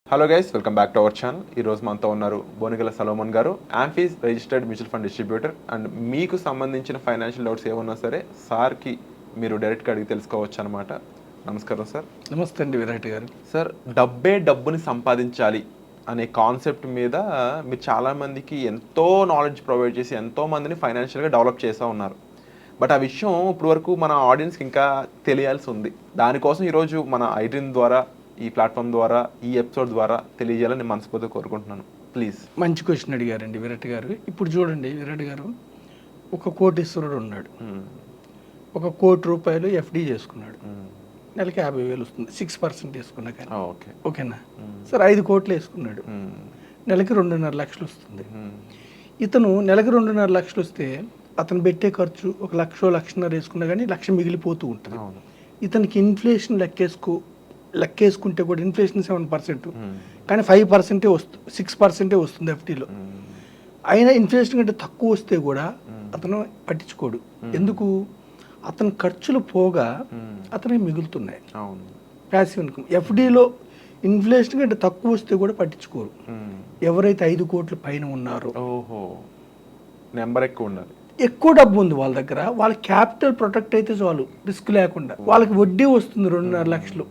Hello guys, welcome back to our channel. ఈరోజు మనతో ఉన్నారు బోనిగల సలోమన్ గారు, AMFI registered mutual fund distributor. And మీకు సంబంధించిన ఫైనాన్షియల్ డౌట్స్ ఏమన్నా సరే సార్కి మీరు డైరెక్ట్గా అడిగి తెలుసుకోవచ్చు అనమాట. నమస్కారం సార్. నమస్తే అండి విరాట్ గారు. సార్, డబ్బుని సంపాదించాలి అనే కాన్సెప్ట్ మీద మీరు చాలామందికి ఎంతో నాలెడ్జ్ ప్రొవైడ్ చేసి ఎంతోమందిని ఫైనాన్షియల్గా డెవలప్ చేస్తూ ఉన్నారు. బట్ ఆ విషయం ఇప్పుడు వరకు మన ఆడియన్స్కి ఇంకా తెలియాల్సి ఉంది. దానికోసం ఈరోజు మన ఐడ్రీమ్ ద్వారా, ఈ ప్లాట్ఫామ్ ద్వారా, ఈ ఎపిసోడ్ ద్వారా తెలియజేయాలని నేను మనస్ఫూర్తిగా కోరుకుంటున్నాను. ప్లీజ్. మంచి క్వశ్చన్ అడిగారండి విరాట్ గారు. ఇప్పుడు చూడండి విరాట్ గారు, ఒక కోటీశ్వరుడు ఉన్నాడు, 1 కోటి రూపాయలు ఎఫ్డి చేసుకున్నాడు, నెలకి 50,000 వస్తుంది, 6% వేసుకున్నా కానీ. ఓకేనా సార్? 5 కోట్లు వేసుకున్నాడు, నెలకి 2.5 లక్షలు వస్తుంది. ఇతను నెలకి 2.5 లక్షలు వస్తే అతను పెట్టే ఖర్చు 1 లక్ష, 1.5 వేసుకున్నా కానీ 1 లక్ష మిగిలిపోతూ ఉంటుంది. ఇతనికి ఇన్ఫ్లేషన్ లెక్కేసుకుంటే కూడా ఇన్ఫ్లేషన్ 7%, కానీ 5% వస్తుంది, 6% వస్తుంది ఎఫ్డీలో. అయినా ఇన్ఫ్లేషన్ కంటే తక్కువ వస్తే కూడా అతను పట్టించుకోడు. ఎందుకు? అతని ఖర్చులు పోగా అతనికి మిగులుతున్నాయి, ప్యాసివ్ ఇన్కమ్. ఎఫ్డీలో ఇన్ఫ్లేషన్ కంటే తక్కువ వస్తే కూడా పట్టించుకోరు. ఎవరైతే 5 కోట్ల పైన ఉన్నారో, నెంబర్ ఎక్కువ ఉండాలి, ఎక్కువ డబ్బు ఉంది వాళ్ళ దగ్గర, వాళ్ళ క్యాపిటల్ ప్రొటెక్ట్ అయితే చాలు, రిస్క్ లేకుండా. వాళ్ళకి వడ్డీ వస్తుంది 2.5 లక్షలు.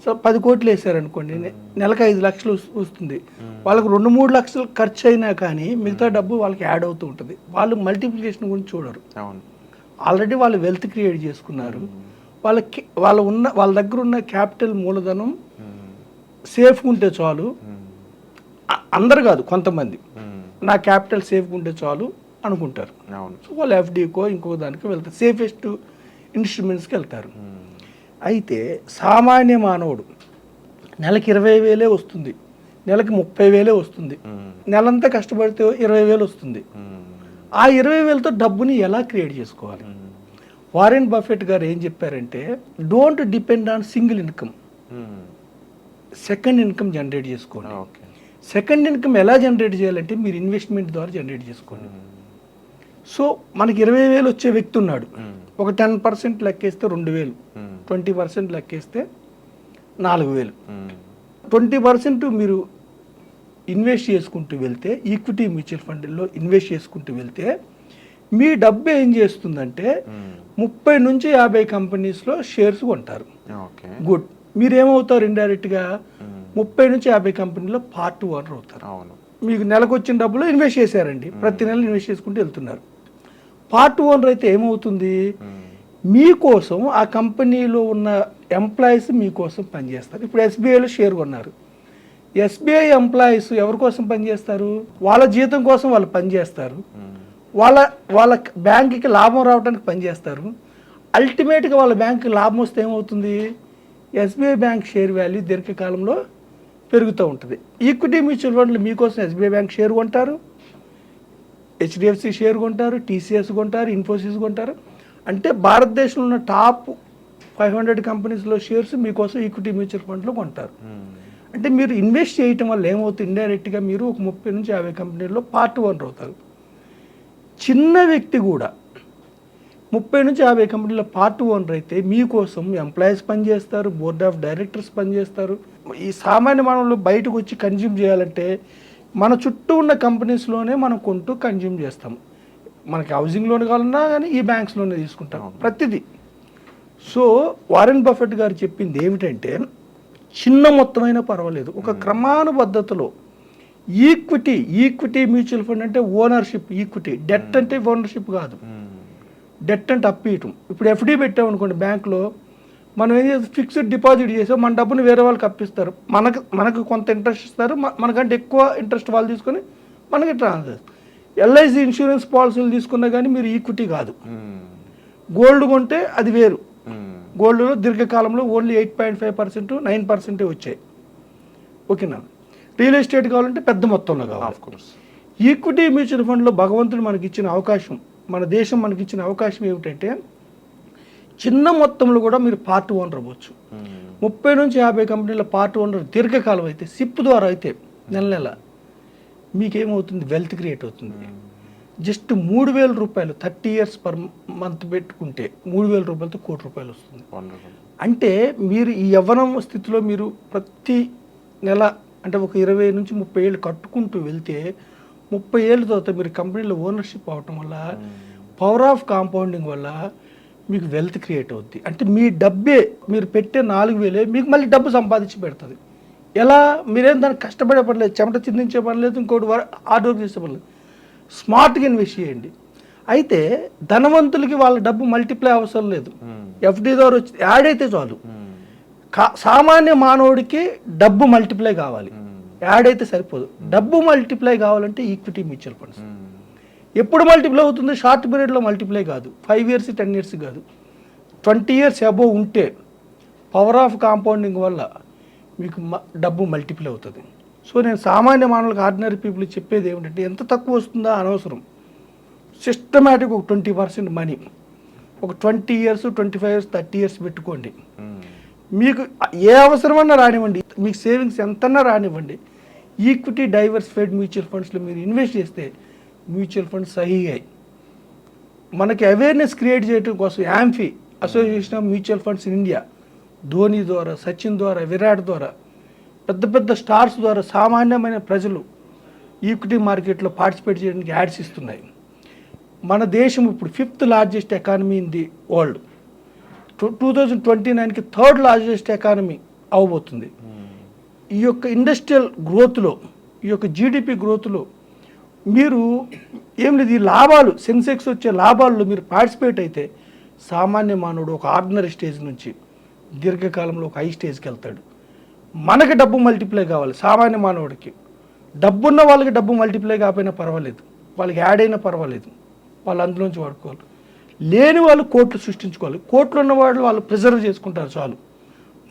సో 10 కోట్లు వేసారనుకోండి, నెలకు 5 లక్షలు వస్తుంది. వాళ్ళకి 2-3 లక్షలు ఖర్చు అయినా కానీ మిగతా డబ్బు వాళ్ళకి యాడ్ అవుతూ ఉంటుంది. వాళ్ళు మల్టిప్లికేషన్ గురించి చూడరు. ఆల్రెడీ వాళ్ళు వెల్త్ క్రియేట్ చేసుకున్నారు. వాళ్ళ దగ్గర ఉన్న క్యాపిటల్ మూలధనం సేఫ్గా ఉంటే చాలు. అందరు కాదు, కొంతమంది నా క్యాపిటల్ సేఫ్గా ఉంటే చాలు అనుకుంటారు. సో వాళ్ళు ఎఫ్డీకో ఇంకో దానికి వెళ్తారు, సేఫెస్ట్ ఇన్స్ట్రుమెంట్స్కి వెళ్తారు. అయితే సామాన్య మానవుడు నెలకి 20,000 వస్తుంది, నెలకి 30,000 వస్తుంది, నెలంతా కష్టపడితే 20,000 వస్తుంది. ఆ 20,000తో డబ్బుని ఎలా క్రియేట్ చేసుకోవాలి? వారెన్ బఫెట్ గారు ఏం చెప్పారంటే, don't depend on single income, second income generate చేసుకోండి. సెకండ్ ఇన్కమ్ ఎలా జనరేట్ చేయాలంటే మీరు ఇన్వెస్ట్మెంట్ ద్వారా జనరేట్ చేసుకోండి. సో మనకి 20,000 వచ్చే వ్యక్తి ఉన్నాడు, ఒక 10% లెక్కేస్తే 2,000, 20% లెక్కేస్తే 4,000. 20% మీరు ఇన్వెస్ట్ చేసుకుంటూ వెళ్తే, ఈక్విటీ మ్యూచువల్ ఫండ్లో ఇన్వెస్ట్ చేసుకుంటూ వెళ్తే మీ డబ్బు ఏం చేస్తుందంటే 30 నుంచి 50 కంపెనీస్లో షేర్స్ కొంటారు. గుడ్. మీరేమవుతారు? ఇండైరెక్ట్గా 30 నుంచి 50 కంపెనీలో పార్ట్ ఓనర్ అవుతారు. మీకు నెలకు వచ్చిన డబ్బులు ఇన్వెస్ట్ చేశారండి, ప్రతి నెల ఇన్వెస్ట్ చేసుకుంటూ వెళ్తున్నారు. పార్ట్ ఓనర్ అయితే ఏమవుతుంది? మీకోసం ఆ కంపెనీలో ఉన్న ఎంప్లాయీస్ మీకోసం పనిచేస్తారు. ఇప్పుడు ఎస్బీఐలో షేర్ కొన్నారు. ఎస్బీఐ ఎంప్లాయీస్ ఎవరి కోసం పనిచేస్తారు? వాళ్ళ జీతం కోసం వాళ్ళు పనిచేస్తారు, వాళ్ళ బ్యాంకుకి లాభం రావడానికి పనిచేస్తారు. అల్టిమేట్గా వాళ్ళ బ్యాంకుకి లాభం వస్తే ఏమవుతుంది? ఎస్బీఐ బ్యాంక్ షేర్ వాల్యూ దీర్ఘకాలంలో పెరుగుతూ ఉంటుంది. ఈక్విటీ మ్యూచువల్ ఫండ్లు మీకోసం ఎస్బీఐ బ్యాంక్ షేర్ కొంటారు, హెచ్డిఎఫ్సి షేర్ కొంటారు, టీసీఎస్ కొంటారు, ఇన్ఫోసిస్ కొంటారు. అంటే భారతదేశంలో ఉన్న టాప్ 500 కంపెనీస్లో షేర్స్ మీకోసం ఈక్విటీ మ్యూచువల్ ఫండ్లో కొంటారు. అంటే మీరు ఇన్వెస్ట్ చేయటం వల్ల ఏమవుతుంది? ఇండైరెక్ట్గా మీరు ఒక 30 నుంచి 50 కంపెనీల్లో పార్ట్ ఓనర్ అవుతారు. చిన్న వ్యక్తి కూడా 30 నుంచి 50 కంపెనీల పార్ట్ ఓనర్ అయితే మీకోసం ఎంప్లాయీస్ పనిచేస్తారు, బోర్డ్ ఆఫ్ డైరెక్టర్స్ పనిచేస్తారు. ఈ సామాన్య మానవులు బయటకు వచ్చి కన్జ్యూమ్ చేయాలంటే మన చుట్టూ ఉన్న కంపెనీస్లోనే మనం కొంటూ కన్జ్యూమ్ చేస్తాం. మనకి హౌసింగ్ లోన్ కావాలన్నా కానీ ఈ బ్యాంక్స్లోనే తీసుకుంటాం ప్రతిదీ. సో వారెన్ బఫెట్ గారు చెప్పింది ఏమిటంటే, చిన్న మొత్తమైనా పర్వాలేదు, ఒక క్రమానుబద్ధతలో ఈక్విటీ మ్యూచువల్ ఫండ్ అంటే ఓనర్షిప్, ఈక్విటీ. డెట్ అంటే ఓనర్షిప్ కాదు, డెట్ అంటే అప్పీయటం. ఇప్పుడు ఎఫ్డీ పెట్టామనుకోండి బ్యాంకులో, మనం ఏం చేస్తాం? ఫిక్స్డ్ డిపాజిట్ చేసాం, మన డబ్బుని వేరే వాళ్ళకి అప్పిస్తారు, మనకు కొంత ఇంట్రెస్ట్ ఇస్తారు, మనకంటే ఎక్కువ ఇంట్రెస్ట్ వాళ్ళు తీసుకొని మనకి ట్రాన్స్ఫర్ చేస్తారు. ఎల్ఐసి ఇన్సూరెన్స్ పాలసీలు తీసుకున్నా కానీ మీరు ఈక్విటీ కాదు. గోల్డ్ కొంటే అది వేరు. గోల్డ్లో దీర్ఘకాలంలో ఓన్లీ 8.5%, 9% వచ్చాయి. ఓకేనా? రియల్ ఎస్టేట్ కావాలంటే పెద్ద మొత్తంలో కావాలి. ఈక్విటీ మ్యూచువల్ ఫండ్లో భగవంతుడు మనకి ఇచ్చిన అవకాశం, మన దేశం మనకి ఇచ్చిన అవకాశం ఏమిటంటే, చిన్న మొత్తంలో కూడా మీరు పార్ట్ ఓనర్ అవ్వచ్చు. 30 నుంచి 50 కంపెనీల పార్ట్ ఓనర్ దీర్ఘకాలం అయితే, సిప్ ద్వారా అయితే నెల మీకేమవుతుంది? వెల్త్ క్రియేట్ అవుతుంది. జస్ట్ 3,000 రూపాయలు 30 years పర్ మంత్ పెట్టుకుంటే 3,000 రూపాయలతో 1 కోటి రూపాయలు వస్తుంది. అంటే మీరు ఈ యవ్వనం స్థితిలో మీరు ప్రతి నెల అంటే ఒక 20 నుంచి 30 ఏళ్ళు కట్టుకుంటూ వెళ్తే 30 ఏళ్ళ తర్వాత మీరు కంపెనీలో ఓనర్షిప్ అవటం వల్ల పవర్ ఆఫ్ కాంపౌండింగ్ వల్ల మీకు వెల్త్ క్రియేట్ అవుద్ది. అంటే మీ డబ్బే మీరు పెట్టే 4,000 మీకు మళ్ళీ డబ్బు సంపాదించి పెడుతుంది. ఎలా? మీరేం దానికి కష్టపడే పర్లేదు, చెమట చిందించే పర్లేదు, ఇంకోటి హార్డ్ వర్క్ చేసే పర్లేదు. స్మార్ట్గా ఇన్వెస్ట్ చేయండి. అయితే ధనవంతులకి వాళ్ళ డబ్బు మల్టిప్లై అవసరం లేదు. ఎఫ్డి ద్వారా వచ్చి యాడ్ అయితే చాలు. సామాన్య మానవుడికి డబ్బు మల్టిప్లై కావాలి, యాడ్ అయితే సరిపోదు. డబ్బు మల్టిప్లై కావాలంటే ఈక్విటీ మ్యూచువల్ ఫండ్స్. ఎప్పుడు మల్టిప్లై అవుతుంది? షార్ట్ పీరియడ్లో మల్టిప్లై కాదు, 5 ఇయర్స్ 10 ఇయర్స్ కాదు, 20 ఇయర్స్ అబోవ్ ఉంటే పవర్ ఆఫ్ కాంపౌండింగ్ వల్ల మీకు డబ్బు మల్టిప్లై అవుతుంది. సో నేను సామాన్య మానవులకు, ఆర్డినరీ పీపుల్ చెప్పేది ఏమిటంటే ఎంత తక్కువ వస్తుందో అనవసరం. సిస్టమేటిక్ ఒక 20% మనీ ఒక 20 ఇయర్స్ 25 ఇయర్స్ 30 ఇయర్స్ పెట్టుకోండి. మీకు ఏ అవసరమన్నా రానివ్వండి, మీకు సేవింగ్స్ ఎంతన్నా రానివ్వండి, ఈక్విటీ డైవర్సిఫైడ్ మ్యూచువల్ ఫండ్స్లో మీరు ఇన్వెస్ట్ చేస్తే మ్యూచువల్ ఫండ్స్ సహియాయి. మనకి అవేర్నెస్ క్రియేట్ చేయడం కోసం amphi association of mutual funds in India Dhoni ద్వారా, సచిన్ ద్వారా, విరాట్ ద్వారా, పెద్ద పెద్ద స్టార్స్ ద్వారా సామాన్యమైన ప్రజలు ఈక్విటీ మార్కెట్లో పార్టిసిపేట్ చేయడానికి యాడ్స్ ఇస్తున్నాయి. మన దేశం ఇప్పుడు 5th largest economy in the world, 2029కి 3rd లార్జెస్ట్ ఎకానమీ అవబోతుంది. ఈ యొక్క ఇండస్ట్రియల్ గ్రోత్లో, ఈ యొక్క జీడిపి గ్రోత్లో మీరు ఏం లేదు, ఈ లాభాలు, సెన్సెక్స్ వచ్చే లాభాల్లో మీరు పార్టిసిపేట్ అయితే సామాన్య మానవుడు ఒక ఆర్డినరీ స్టేజ్ నుంచి దీర్ఘకాలంలో ఒక హై స్టేజ్కి వెళ్తాడు. మనకి డబ్బు మల్టిప్లై కావాలి. సామాన్య మానవుడికి డబ్బున్న వాళ్ళకి డబ్బు మల్టిప్లై కాకపోయినా పర్వాలేదు, వాళ్ళకి యాడ్ అయినా పర్వాలేదు, వాళ్ళు అందులోంచి వాడుకోవాలి. లేని వాళ్ళు కోట్లు సృష్టించుకోవాలి. కోట్లు ఉన్న వాళ్ళు ప్రిజర్వ్ చేసుకుంటారు చాలు.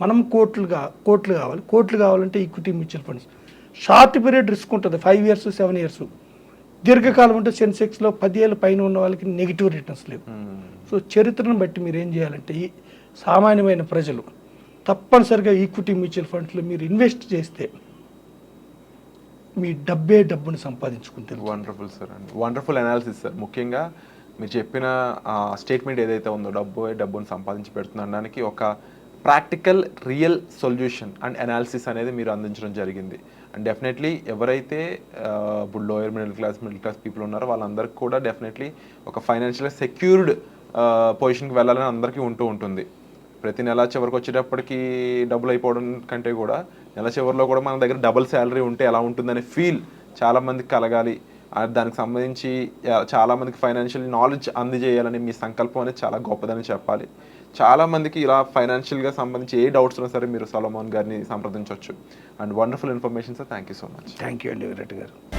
మనం కోట్లు కావాలి. కోట్లు కావాలంటే equity mutual funds. Short period risk ఉంటుంది, 5 ఇయర్స్ 7 ఇయర్స్. దీర్ఘకాలం ఉంటే సెన్సెక్స్లో 10 ఏళ్ళ పైన ఉన్న వాళ్ళకి నెగిటివ్ రిటర్న్స్ లేవు. సో చరిత్రను బట్టి మీరు ఏం చేయాలంటే ఈ సామాన్యమైన ప్రజలు తప్పనిసరిగా ఈక్విటీ మ్యూచువల్ ఫండ్స్లో మీరు ఇన్వెస్ట్ చేస్తే మీ డబ్బుని సంపాదించుకుంటారు. వండర్ఫుల్ సార్ అండి, వండర్ఫుల్ అనాలిసిస్ సార్. ముఖ్యంగా మీరు చెప్పిన స్టేట్మెంట్ ఏదైతే ఉందో డబ్బుని సంపాదించి పెడుతుందనడానికి ఒక practical real solution and analysis అనేది మీరు అందించడం జరిగింది. అండ్ డెఫినెట్లీ ఎవరైతే ఇప్పుడు లోయర్ మిడిల్ క్లాస్ పీపుల్ ఉన్నారో వాళ్ళందరికీ కూడా డెఫినెట్లీ ఒక ఫైనాన్షియల్గా సెక్యూర్డ్ పొజిషన్కి వెళ్ళాలని అందరికీ ఉంటుంది. ప్రతి నెల చివరికి వచ్చేటప్పటికి డబ్బులు అయిపోవడం కంటే కూడా నెల చివరిలో కూడా మన దగ్గర డబుల్ శాలరీ ఉంటే ఎలా ఉంటుందనే ఫీల్ చాలామందికి కలగాలి. దానికి సంబంధించి చాలామందికి ఫైనాన్షియల్ నాలెడ్జ్ అందజేయాలని మీ సంకల్పం అనేది చాలా గొప్పదని చెప్పాలి. చాలామందికి ఇలా ఫైనాన్షియల్గా సంబంధించి ఏ డౌట్స్ ఉన్నా సరే మీరు సొలొమోన్ గారిని సంప్రదించవచ్చు. And wonderful information sir. Thank you so much. Thank you అండి విరాట్ గారు.